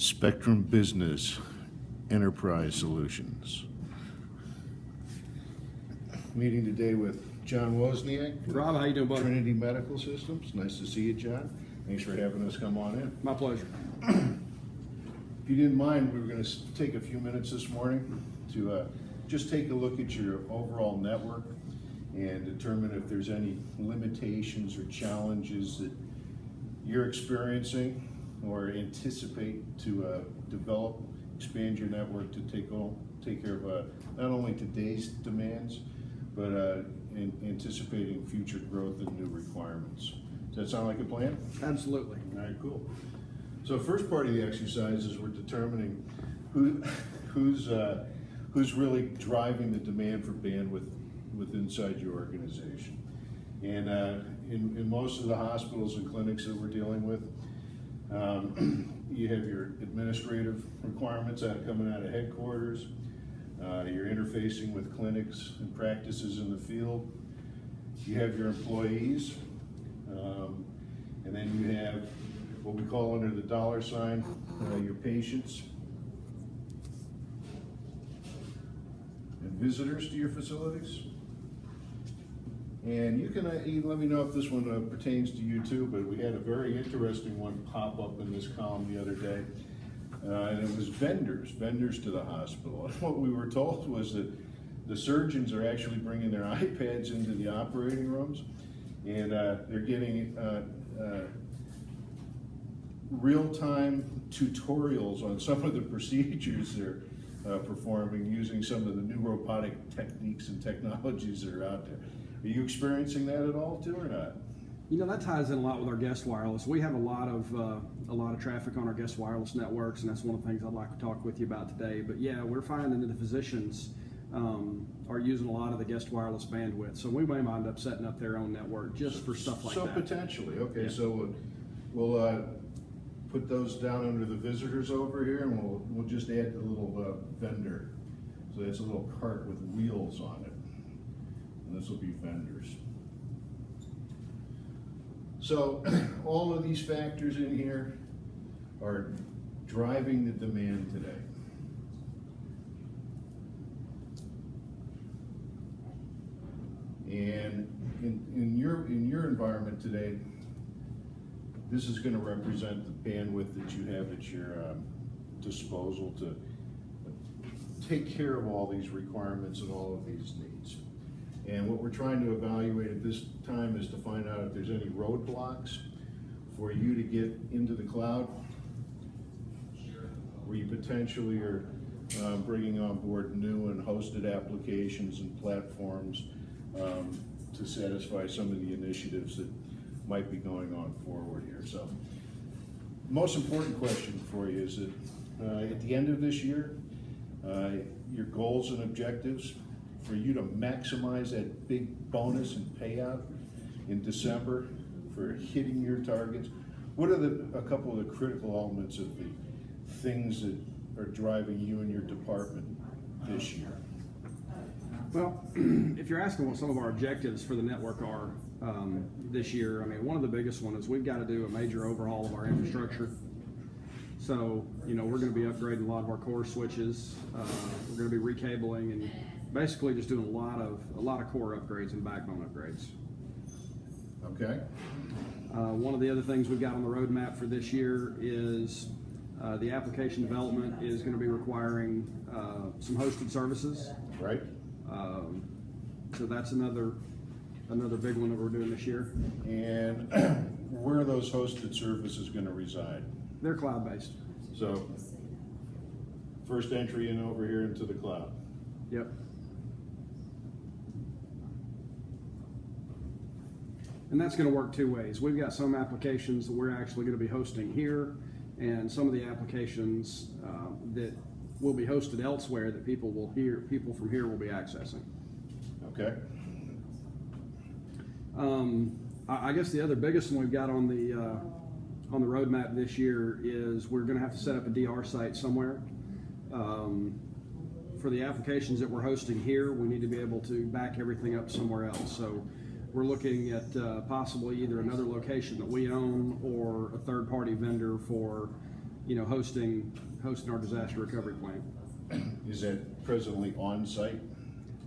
Spectrum Business Enterprise Solutions. Meeting today with John Wozniak. Rob, how you doing, buddy? Trinity Medical Systems. Nice to see you, John. Thanks for having us come on in. My pleasure. If you didn't mind, we were going to take a few minutes this morning to just take a look at your overall network and determine if there's any limitations or challenges that you're experiencing or anticipate to develop, expand your network to take care of not only today's demands, but anticipating future growth and new requirements. Does that sound like a plan? Absolutely. All right, cool. So first part of the exercise is we're determining who's really driving the demand for bandwidth inside your organization. And in most of the hospitals and clinics that we're dealing with, you have your administrative requirements coming out of headquarters. You're interfacing with clinics and practices in the field. You have your employees, and then you have what we call under the dollar sign, your patients and visitors to your facilities. And you can let me know if this one pertains to you too, but we had a very interesting one pop up in this column the other day. And it was vendors to the hospital. And what we were told was that the surgeons are actually bringing their iPads into the operating rooms, and they're getting real-time tutorials on some of the procedures they're performing using some of the new robotic techniques and technologies that are out there. Are you experiencing that at all too, or not? You know, that ties in a lot with our guest wireless. We have a lot of traffic on our guest wireless networks, and that's one of the things I'd like to talk with you about today. But yeah, we're finding that the physicians are using a lot of the guest wireless bandwidth, so we may wind up setting up their own network just for stuff like that. So potentially, okay. Yeah. So we'll put those down under the visitors over here, and we'll just add the little vendor. So it's a little cart with wheels on it. And this will be vendors. So all of these factors in here are driving the demand today. And in your environment today, this is going to represent the bandwidth that you have at your disposal to take care of all these requirements and all of these needs. And what we're trying to evaluate at this time is to find out if there's any roadblocks for you to get into the cloud, where you potentially are bringing on board new and hosted applications and platforms to satisfy some of the initiatives that might be going on forward here. So, most important question for you is that at the end of this year, your goals and objectives for you to maximize that big bonus and payout in December for hitting your targets. What are a couple of the critical elements of the things that are driving you and your department this year? Well, if you're asking what some of our objectives for the network are this year, I mean, one of the biggest ones is we've got to do a major overhaul of our infrastructure. So, you know, we're going to be upgrading a lot of our core switches. We're going to be recabling and basically just doing a lot of core upgrades and backbone upgrades. Okay. One of the other things we've got on the roadmap for this year is the application development is going to be requiring some hosted services. Right. So that's another big one that we're doing this year. And where are those hosted services going to reside? They're cloud-based. So, first entry in over here into the cloud. Yep. And that's going to work two ways. We've got some applications that we're actually going to be hosting here, and some of the applications that will be hosted elsewhere that people from here will be accessing. Okay. I guess the other biggest one we've got on the roadmap this year is we're going to have to set up a DR site somewhere. For the applications that we're hosting here, we need to be able to back everything up somewhere else. So we're looking at possibly either another location that we own or a third-party vendor for hosting our disaster recovery plan. Is that presently on site?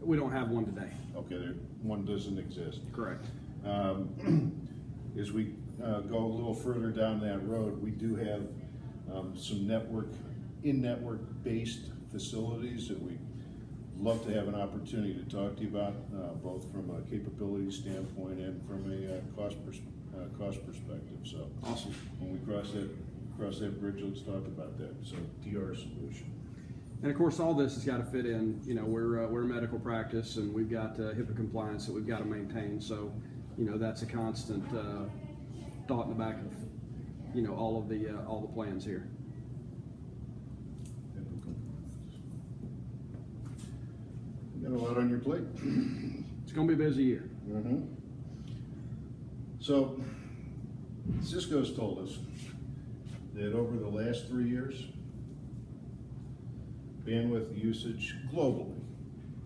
We don't have one today. Okay, one doesn't exist. Correct. As we go a little further down that road, we do have some in-network based facilities that we love to have an opportunity to talk to you about, both from a capability standpoint and from a cost perspective. So Awesome. when we cross that bridge, let's talk about that. So DR solution. And of course, all this has got to fit in. We're a medical practice, and we've got HIPAA compliance that we've got to maintain. So, that's a constant thought in the back of all the plans here. You got a lot on your plate. It's going to be a busy year. Mm-hmm. So, Cisco's told us that over the last 3 years, bandwidth usage globally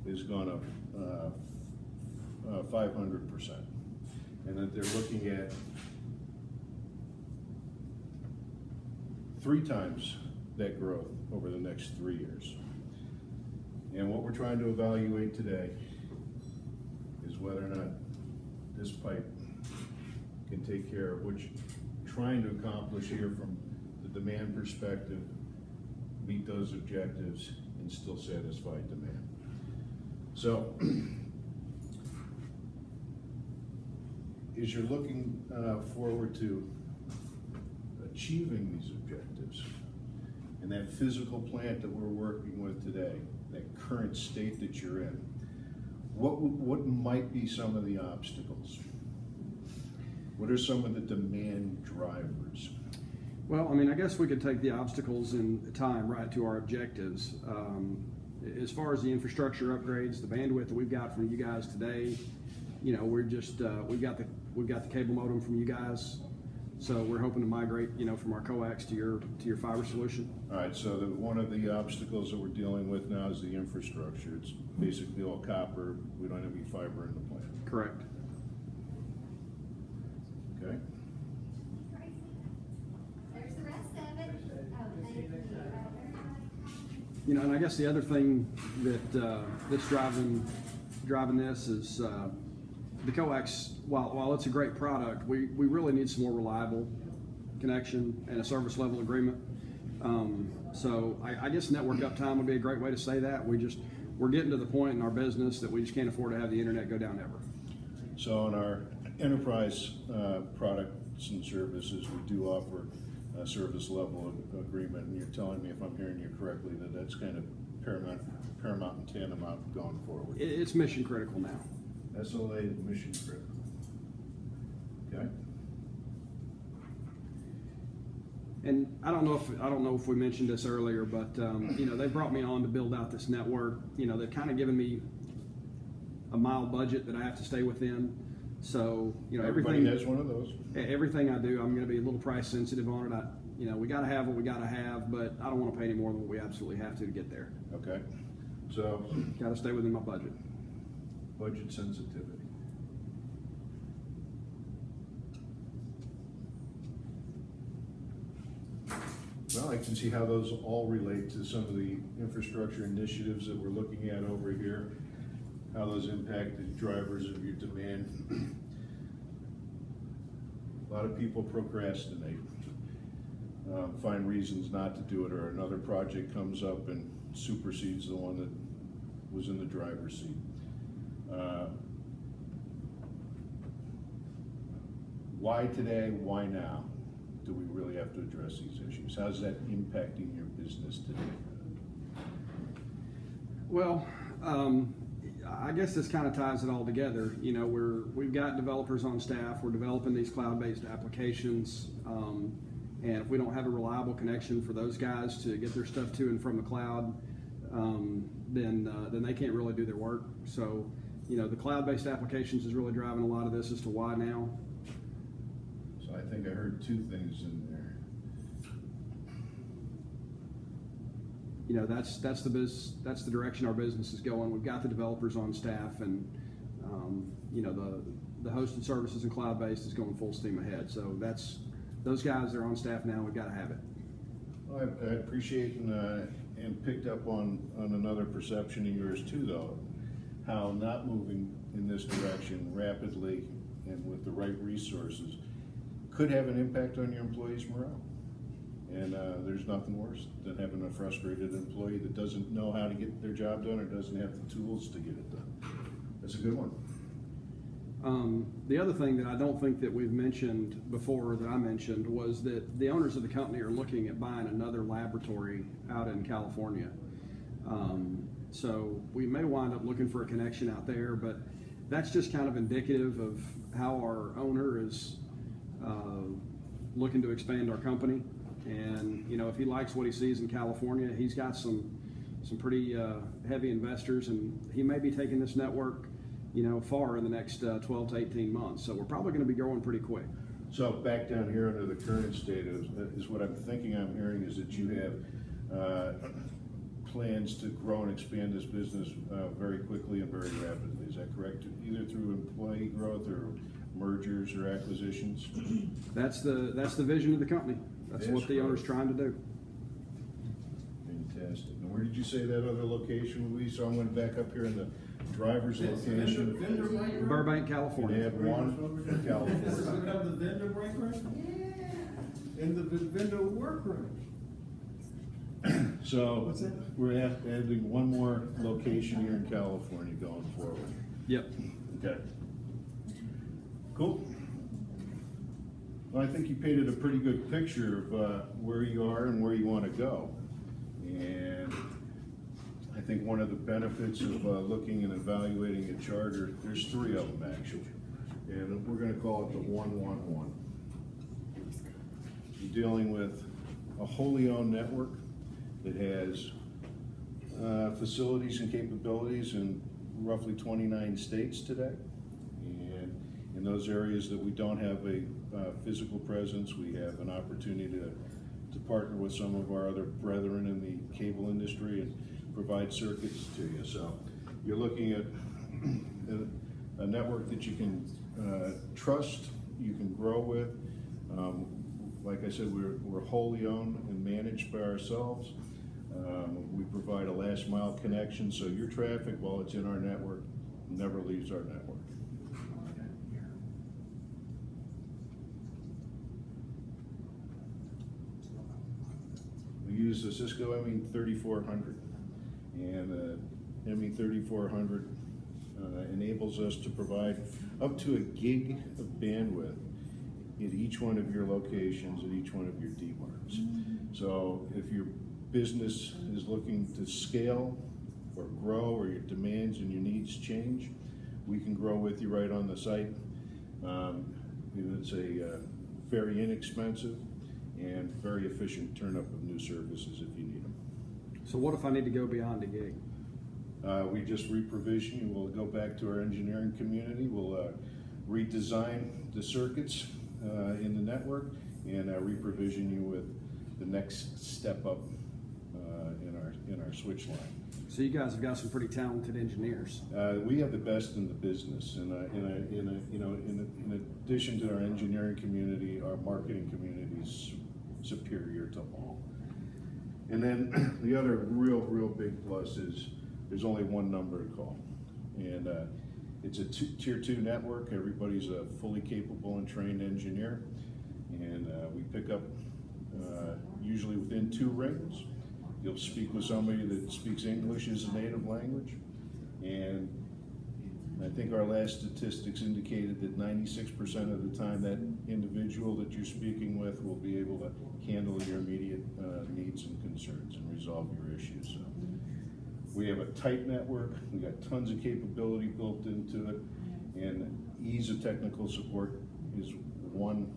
has gone up 500%, and that they're looking at 3 times that growth over the next 3 years. And what we're trying to evaluate today is whether or not this pipe can take care of what you're trying to accomplish here from the demand perspective, meet those objectives, and still satisfy demand. So, as you're looking forward to achieving these objectives, and that physical plant that we're working with today, that current state that you're in, what might be some of the obstacles? What are some of the demand drivers? Well, I guess we could take the obstacles in time right to our objectives. As far as the infrastructure upgrades, the bandwidth that we've got from you guys today, we're just we've got the cable modem from you guys, so we're hoping to migrate, from our coax to your fiber solution. All right. So one of the obstacles that we're dealing with now is the infrastructure. It's basically all copper. We don't have any fiber in the plant. Correct. Okay. There's the rest of it. Oh, thank you. And I guess the other thing that's driving this is the coax. While it's a great product, we really need some more reliable connection and a service level agreement. So I guess network uptime would be a great way to say that. We're getting to the point in our business that we just can't afford to have the internet go down ever. So in our enterprise products and services, we do offer a service level agreement, and you're telling me, if I'm hearing you correctly, that that's kind of paramount and tantamount going forward. It's mission critical now. SLA mission critical. Okay. And I don't know if we mentioned this earlier, but they brought me on to build out this network. They've kind of given me a mild budget that I have to stay within. So Everybody has one of those. Everything I do, I'm going to be a little price sensitive on it. We got to have what we got to have, but I don't want to pay any more than what we absolutely have to get there. Okay. So Got to stay within my budget. budget sensitivity. Well, I can see how those all relate to some of the infrastructure initiatives that we're looking at over here, how those impact the drivers of your demand. A lot of people procrastinate, find reasons not to do it, or another project comes up and supersedes the one that was in the driver's seat. Why today, why now? Do we really have to address these issues? How's that impacting your business today? Well, I guess this kind of ties it all together. We've got developers on staff. We're developing these cloud-based applications, and if we don't have a reliable connection for those guys to get their stuff to and from the cloud, then they can't really do their work. So, the cloud-based applications is really driving a lot of this as to why now. So I think I heard two things in there. That's the direction our business is going. We've got the developers on staff, and the hosted services and cloud-based is going full steam ahead. So those guys are on staff now. We've got to have it. I appreciate and picked up on another perception of yours too, though, how not moving in this direction rapidly and with the right resources could have an impact on your employees' morale. And there's nothing worse than having a frustrated employee that doesn't know how to get their job done or doesn't have the tools to get it done. That's a good one. The other thing that I don't think that we've mentioned before that I mentioned was that the owners of the company are looking at buying another laboratory out in California. So we may wind up looking for a connection out there, but that's just kind of indicative of how our owner is looking to expand our company. And you know, if he likes what he sees in California, he's got some pretty heavy investors, and he may be taking this network, you know, far in the next 12 to 18 months. So we're probably going to be growing pretty quick. So back down here under the current state is what I'm thinking I'm hearing is that you have plans to grow and expand this business very quickly and very rapidly. Is that correct? Either through employee growth or mergers or acquisitions? That's the vision of the company. That's what the owner's trying to do. Fantastic. And where did you say that other location would be? So I'm going to back up here in the driver's location. Burbank, California. They have one in California. This is the vendor break room? Yeah. In the vendor workroom. So What's that? we're adding one more location here in California going forward. Yep. Okay. Cool. Well, I think you painted a pretty good picture of where you are and where you want to go. And I think one of the benefits of looking and evaluating a charter, there's three of them actually. And we're going to call it the 111. You're dealing with a wholly owned network that has facilities and capabilities in roughly 29 states today. And in those areas that we don't have a physical presence, we have an opportunity to partner with some of our other brethren in the cable industry and provide circuits to you. So you're looking at a network that you can trust, you can grow with. Like I said, we're wholly owned and managed by ourselves. We provide a last mile connection, so your traffic, while it's in our network, never leaves our network. We use the Cisco ME3400, and ME3400 enables us to provide up to a gig of bandwidth at each one of your locations, at each one of your demarcs. So if your business is looking to scale or grow, or your demands and your needs change, we can grow with you right on the site. It's a very inexpensive and very efficient turn up of new services if you need them. So what if I need to go beyond a gig? We just reprovision you. We'll go back to our engineering community. We'll redesign the circuits in the network and reprovision you with the next step up in our switch line. So you guys have got some pretty talented engineers. We have the best in the business, and in addition to our engineering community, our marketing community is superior to all. And then the other real big plus is there's only one number to call, and it's a tier 2 network. Everybody's a fully capable and trained engineer, and we pick up usually within 2 rings. You'll speak with somebody that speaks English as a native language, and I think our last statistics indicated that 96% of the time that individual that you're speaking with will be able to handle your immediate needs and concerns and resolve your issues. So we have a tight network, we got tons of capability built into it, and ease of technical support is 1-800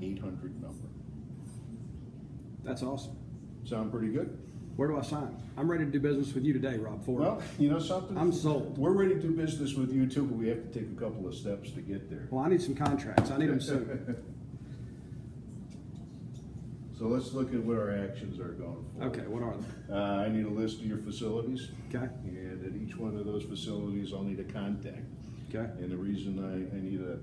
number. That's awesome. Sound pretty good? Where do I sign? I'm ready to do business with you today, Robb Ford. Well, you know something? I'm sold. We're ready to do business with you too, but we have to take a couple of steps to get there. Well, I need some contracts. I need them soon. So let's look at what our actions are going forward. Okay, what are they? I need a list of your facilities. Okay. And at each one of those facilities, I'll need a contact. Okay. And the reason I need a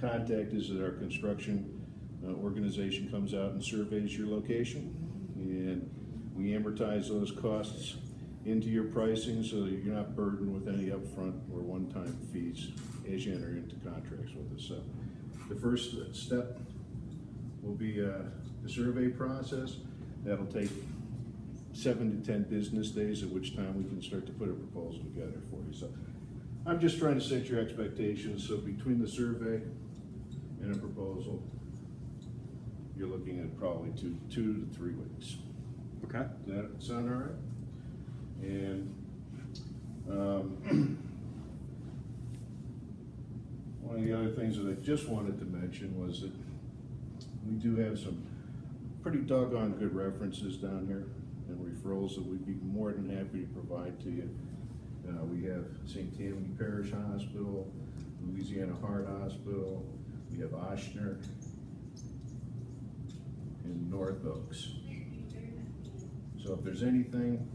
contact is that our construction organization comes out and surveys your location. And we amortize those costs into your pricing so that you're not burdened with any upfront or one-time fees as you enter into contracts with us. So the first step will be the survey process. That'll take 7 to 10 business days, at which time we can start to put a proposal together for you. So I'm just trying to set your expectations. So between the survey and a proposal, you're looking at probably 2 to 3 weeks. Okay. Does that sound all right? And one of the other things that I just wanted to mention was that we do have some pretty doggone good references down here and referrals that we'd be more than happy to provide to you. We have St. Tammany Parish Hospital, Louisiana Heart Hospital, we have Oshner, and North Oaks. So if there's anything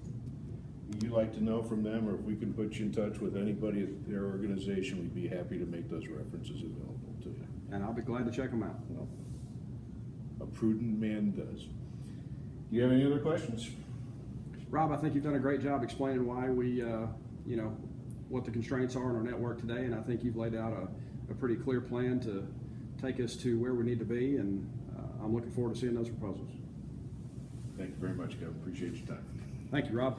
you'd like to know from them, or if we can put you in touch with anybody at their organization, we'd be happy to make those references available to you. And I'll be glad to check them out. Well, a prudent man does. Do you have any other questions? Rob, I think you've done a great job explaining why we, what the constraints are in our network today, and I think you've laid out a pretty clear plan to take us to where we need to be, and I'm looking forward to seeing those proposals. Thank you very much, Kevin. Appreciate your time. Thank you, Rob.